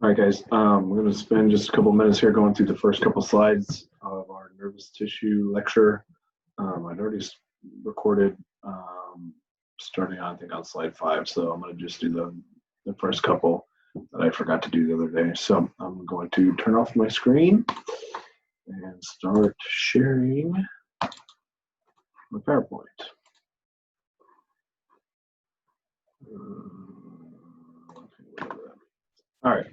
All right, guys, we're going to spend just a couple minutes here going through the first couple slides of our nervous tissue lecture. I'd already recorded starting on, I think, on slide 5, so I'm going to just do the first couple that I forgot to do the other day. So I'm going to turn off my screen and start sharing my PowerPoint. All right,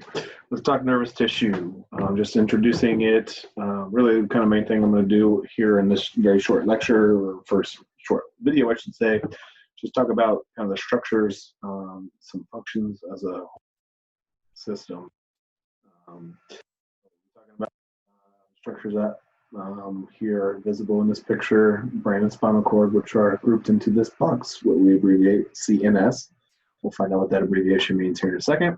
let's talk nervous tissue. Just introducing it. Really, the kind of main thing I'm going to do here in this very short lecture, or first short video, I should say, just talk about kind of the structures, some functions as a system. Talking about structures that here are visible in this picture, brain and spinal cord, which are grouped into this box, what we abbreviate CNS. We'll find out what that abbreviation means here in a second.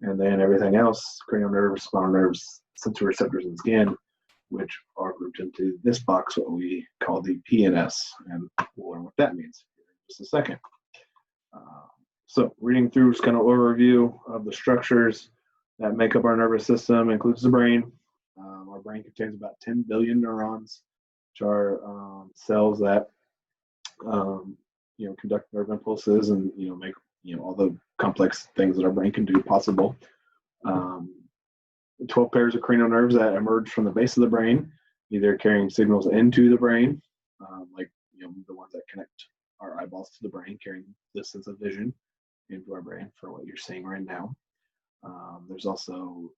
And then everything else, cranial nerves, spinal nerves, sensory receptors, and skin, which are grouped into this box, what we call the PNS. And we'll learn what that means in just a second. So reading through this kind of overview of the structures that make up our nervous system includes the brain. Our brain contains about 10 billion neurons, which are cells that conduct nerve impulses and make all the complex things that our brain can do possible. 12 pairs of cranial nerves that emerge from the base of the brain, either carrying signals into the brain, like the ones that connect our eyeballs to the brain, carrying the sense of vision into our brain for what you're seeing right now. There's also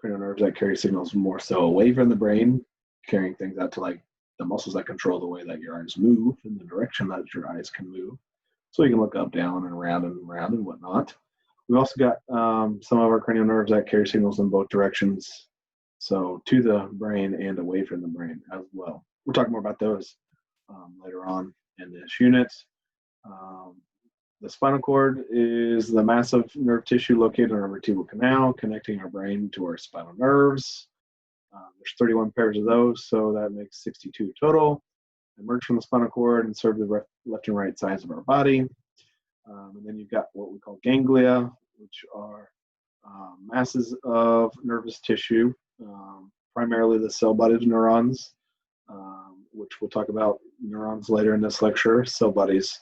cranial nerves that carry signals more so away from the brain, carrying things out to like the muscles that control the way that your eyes move and the direction that your eyes can move. So you can look up, down, and around and whatnot. We've also got some of our cranial nerves that carry signals in both directions, so to the brain and away from the brain as well. We'll talk more about those later on in this unit. The spinal cord is the massive nerve tissue located in our vertebral canal, connecting our brain to our spinal nerves. There's 31 pairs of those, so that makes 62 total. Emerge from the spinal cord and serve the left and right sides of our body. And then you've got what we call ganglia, which are masses of nervous tissue, primarily the cell-bodied neurons, which we'll talk about neurons later in this lecture. Cell bodies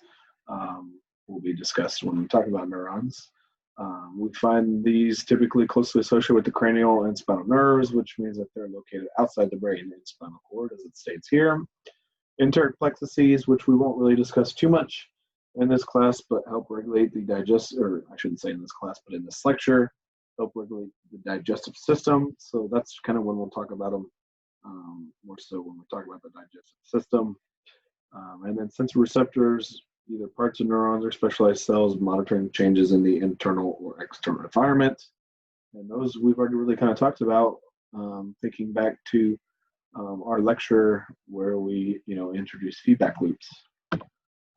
will be discussed when we talk about neurons. We find these typically closely associated with the cranial and spinal nerves, which means that they're located outside the brain and spinal cord, as it states here. Enteric plexuses, which we won't really discuss too much in this class, but help regulate the or I shouldn't say in this class, but in this lecture, help regulate the digestive system. So that's kind of when we'll talk about them more so when we talk about the digestive system. And then sensory receptors, either parts of neurons or specialized cells monitoring changes in the internal or external environment. And those we've already really kind of talked about, thinking back to our lecture where we, introduced feedback loops,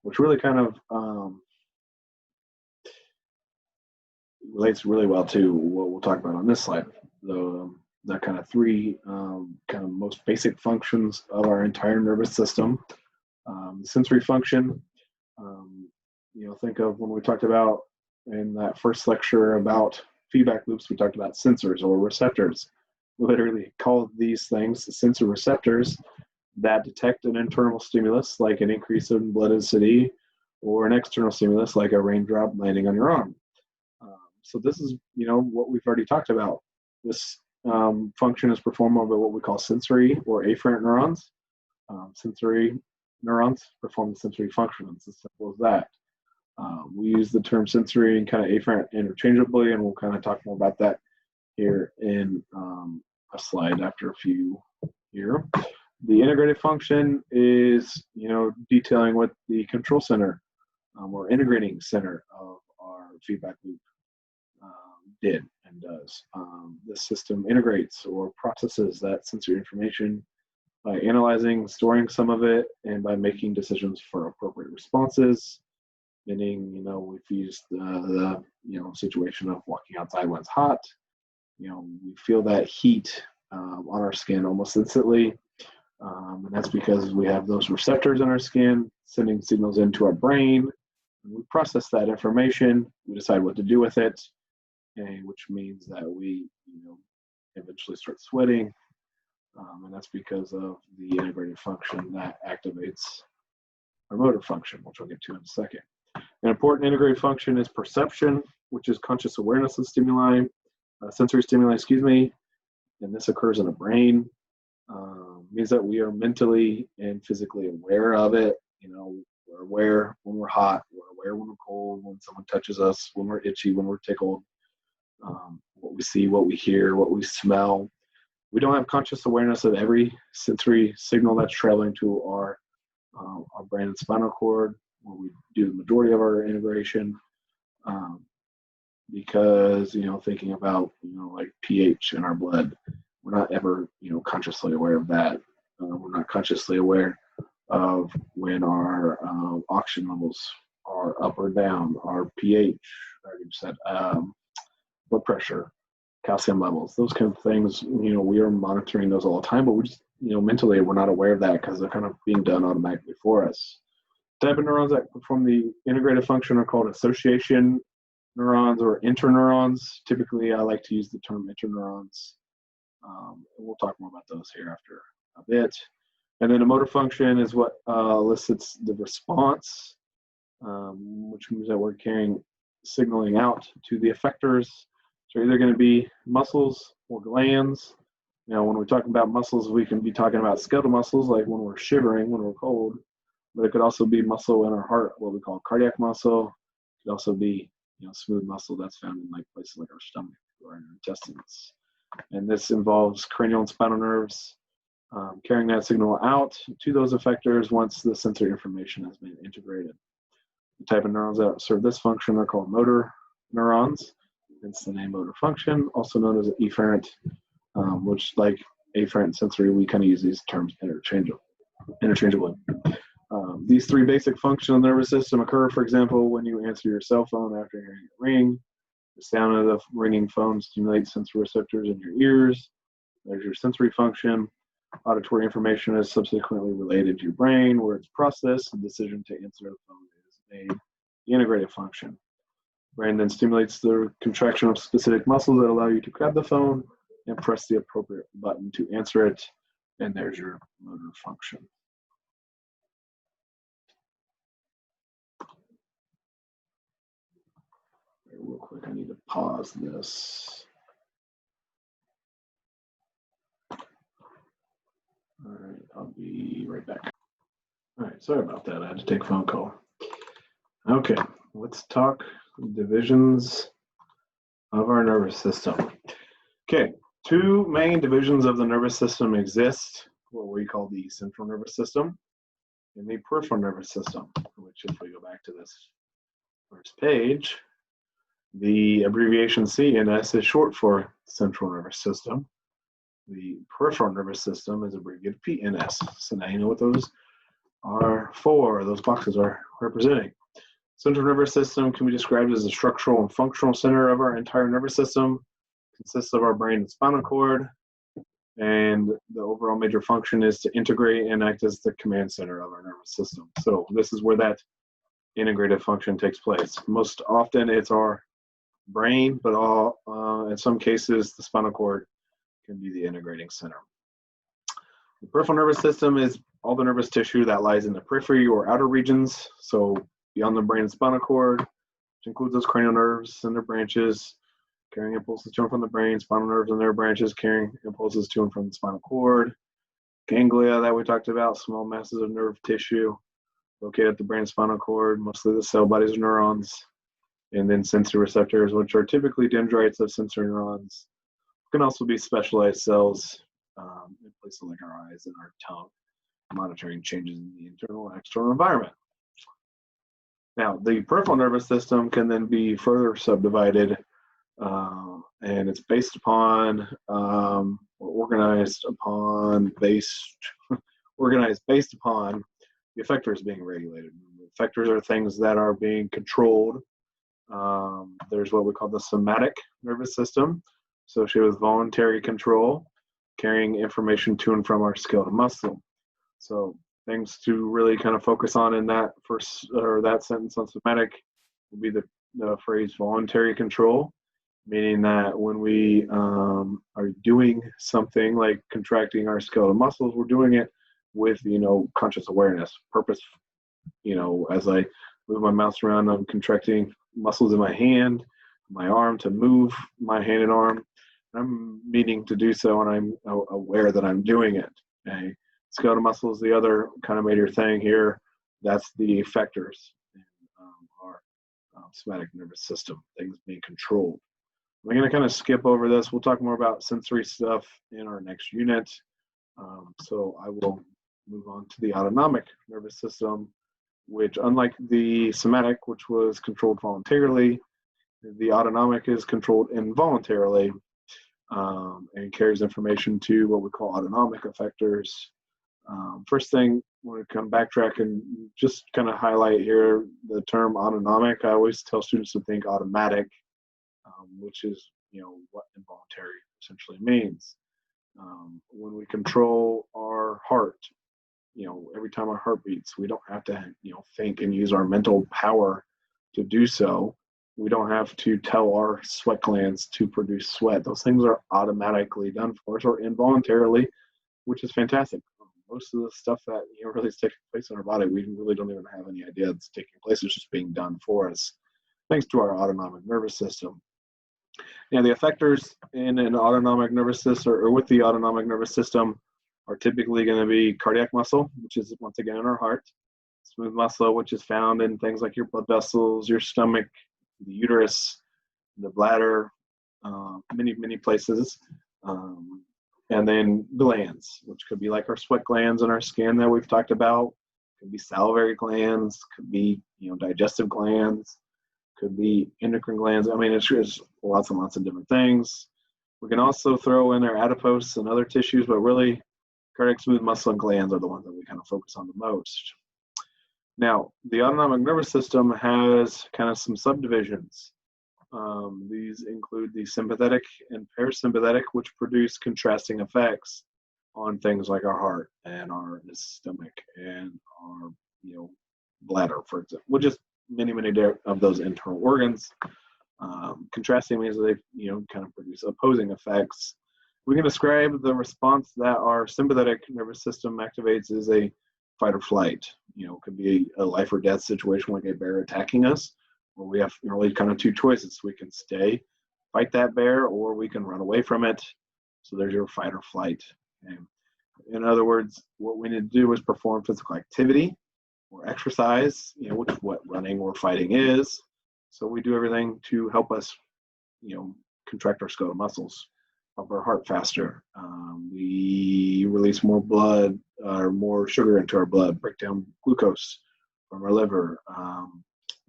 which really kind of relates really well to what we'll talk about on this slide. The kind of three kind of most basic functions of our entire nervous system. Sensory function, think of when we talked about in that first lecture about feedback loops, we talked about sensors or receptors. We literally call these things sensor receptors that detect an internal stimulus like an increase in blood density or an external stimulus like a raindrop landing on your arm. So this is, what we've already talked about. This function is performed over what we call sensory or afferent neurons. Sensory neurons perform the sensory function. It's as simple as that. We use the term sensory and kind of afferent interchangeably, and we'll kind of talk more about that here in a slide after a few here. The integrated function is, detailing what the control center or integrating center of our feedback loop did and does. This system integrates or processes that sensory information by analyzing, storing some of it, and by making decisions for appropriate responses. Meaning, we've used the situation of walking outside when it's hot. We feel that heat on our skin almost instantly. And that's because we have those receptors in our skin sending signals into our brain. And we process that information. We decide what to do with it. and which means that we, eventually start sweating, and that's because of the integrated function that activates our motor function, which I'll get to in a second. An important integrated function is perception, which is conscious awareness of stimuli, sensory stimuli, and this occurs in the brain. Means that we are mentally and physically aware of it. We're aware when we're hot, we're aware when we're cold, when someone touches us, when we're itchy, when we're tickled, what we see, what we hear, what we smell. We don't have conscious awareness of every sensory signal that's traveling to our brain and spinal cord, where we do the majority of our integration. Because thinking about like pH in our blood, we're not ever consciously aware of that. We're not consciously aware of when our oxygen levels are up or down, our pH, I already said, blood pressure, calcium levels, those kind of things. We are monitoring those all the time, but we just mentally we're not aware of that because they're kind of being done automatically for us. Type of neurons that perform the integrated function are called association neurons or interneurons. Typically, I like to use the term interneurons. We'll talk more about those here after a bit. And then a motor function is what elicits the response, which means that we're carrying signaling out to the effectors. So either going to be muscles or glands. When we talk about muscles, we can be talking about skeletal muscles, like when we're shivering, when we're cold. But it could also be muscle in our heart, what we call cardiac muscle. It could also be smooth muscle that's found in like places like our stomach or in our intestines. And this involves cranial and spinal nerves carrying that signal out to those effectors once the sensory information has been integrated. The type of neurons that serve this function are called motor neurons. Hence the name motor function, also known as efferent, which like afferent sensory, we kind of use these terms interchangeably. These three basic functions of the nervous system occur, for example, when you answer your cell phone after hearing it ring. The sound of the ringing phone stimulates sensory receptors in your ears. There's your sensory function. Auditory information is subsequently related to your brain, where it's processed. The decision to answer the phone is made. The integrated function. Brain then stimulates the contraction of specific muscles that allow you to grab the phone and press the appropriate button to answer it. And there's your motor function. Real quick, I need to pause this. All right, I'll be right back. All right, sorry about that. I had to take a phone call. Okay, let's talk divisions of our nervous system. Okay, two main divisions of the nervous system exist, what we call the central nervous system and the peripheral nervous system, which if we go back to this first page, the abbreviation CNS is short for central nervous system. The peripheral nervous system is abbreviated PNS. So now you know what those are for, those boxes are representing. Central nervous system can be described as the structural and functional center of our entire nervous system. It consists of our brain and spinal cord, and the overall major function is to integrate and act as the command center of our nervous system. So this is where that integrative function takes place. Most often it's our brain, but in some cases the spinal cord can be the integrating center. The peripheral nervous system is all the nervous tissue that lies in the periphery or outer regions, so beyond the brain and spinal cord, which includes those cranial nerves and their branches, carrying impulses to and from the brain, spinal nerves and their branches carrying impulses to and from the spinal cord, ganglia that we talked about, small masses of nerve tissue located at the brain and spinal cord, mostly the cell bodies of neurons, and then sensory receptors, which are typically dendrites of sensory neurons. Can also be specialized cells in places like our eyes and our tongue, monitoring changes in the internal and external environment. Now, the peripheral nervous system can then be further subdivided, and it's based upon, or organized based upon the effectors being regulated. The effectors are things that are being controlled. There's what we call the somatic nervous system, associated with voluntary control, carrying information to and from our skeletal muscle. So things to really kind of focus on in that first, or that sentence on somatic, would be the phrase voluntary control. meaning that when we are doing something like contracting our skeletal muscles, we're doing it with, conscious awareness, purpose. As I move my mouse around, I'm contracting muscles in my hand, my arm to move my hand and arm. I'm meaning to do so, and I'm aware that I'm doing it. Okay? Skeletal muscle is the other kind of major thing here. That's the effectors in our somatic nervous system, things being controlled. I'm going to kind of skip over this. We'll talk more about sensory stuff in our next unit. So I will move on to the autonomic nervous system, which, unlike the somatic, which was controlled voluntarily, the autonomic is controlled involuntarily, and carries information to what we call autonomic effectors. First thing, I want to come backtrack and just kind of highlight here the term autonomic. I always tell students to think automatic, which is, what involuntary essentially means. When we control our heart, every time our heart beats, we don't have to, think and use our mental power to do so. We don't have to tell our sweat glands to produce sweat. Those things are automatically done for us, or involuntarily, which is fantastic. Most of the stuff that really is taking place in our body, we really don't even have any idea it's taking place. It's just being done for us, thanks to our autonomic nervous system. Now, the effectors in an autonomic nervous system, or with the autonomic nervous system, are typically going to be cardiac muscle, which is once again in our heart, smooth muscle, which is found in things like your blood vessels, your stomach, the uterus, the bladder, many places. And then glands, which could be like our sweat glands in our skin that we've talked about. Could be salivary glands, could be digestive glands, could be endocrine glands. I mean, it's just lots and lots of different things. We can also throw in our adipose and other tissues, but really cardiac, smooth muscle, and glands are the ones that we kind of focus on the most. Now, the autonomic nervous system has kind of some subdivisions. These include the sympathetic and parasympathetic, which produce contrasting effects on things like our heart and our stomach and our bladder, for example, which is many of those internal organs. Contrasting means they kind of produce opposing effects. We can describe the response that our sympathetic nervous system activates as a fight or flight. It could be a life or death situation like a bear attacking us, where we have really kind of two choices. We can stay, fight that bear, or we can run away from it. So there's your fight or flight. Okay? In other words, what we need to do is perform physical activity or exercise, which is what running or fighting is. So we do everything to help us, contract our skeletal muscles, pump our heart faster. We release more blood or more sugar into our blood, break down glucose from our liver.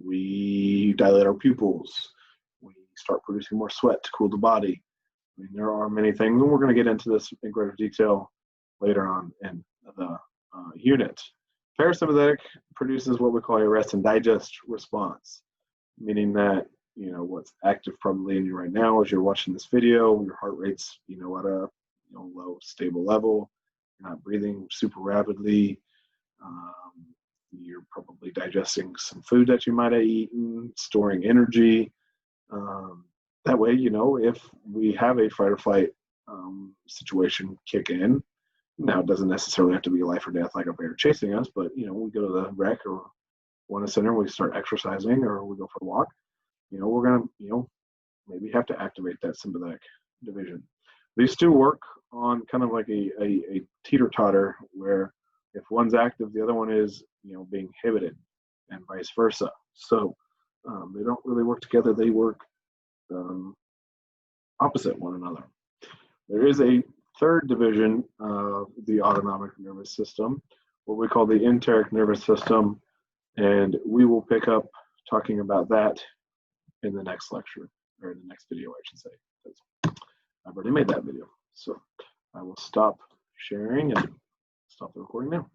We dilate our pupils. We start producing more sweat to cool the body. I mean, there are many things, and we're going to get into this in greater detail later on in the unit. Parasympathetic produces what we call a rest and digest response, meaning that what's active probably in you right now as you're watching this video, your heart rate's at a low stable level. You're not breathing super rapidly. You're probably digesting some food that you might have eaten, storing energy. That way, if we have a fight or flight situation kick in, now it doesn't necessarily have to be life or death like a bear chasing us, but we go to the rec or one center, we start exercising, or we go for a walk. We're gonna maybe have to activate that sympathetic division. These two work on kind of like a teeter-totter, where if one's active, the other one is being inhibited, and vice versa. So they don't really work together. They work opposite one another. There is a third division of the autonomic nervous system, what we call the enteric nervous system, and we will pick up talking about that in the next lecture, or in the next video, I should say, because I've already made that video. So I will stop sharing and stop the recording now.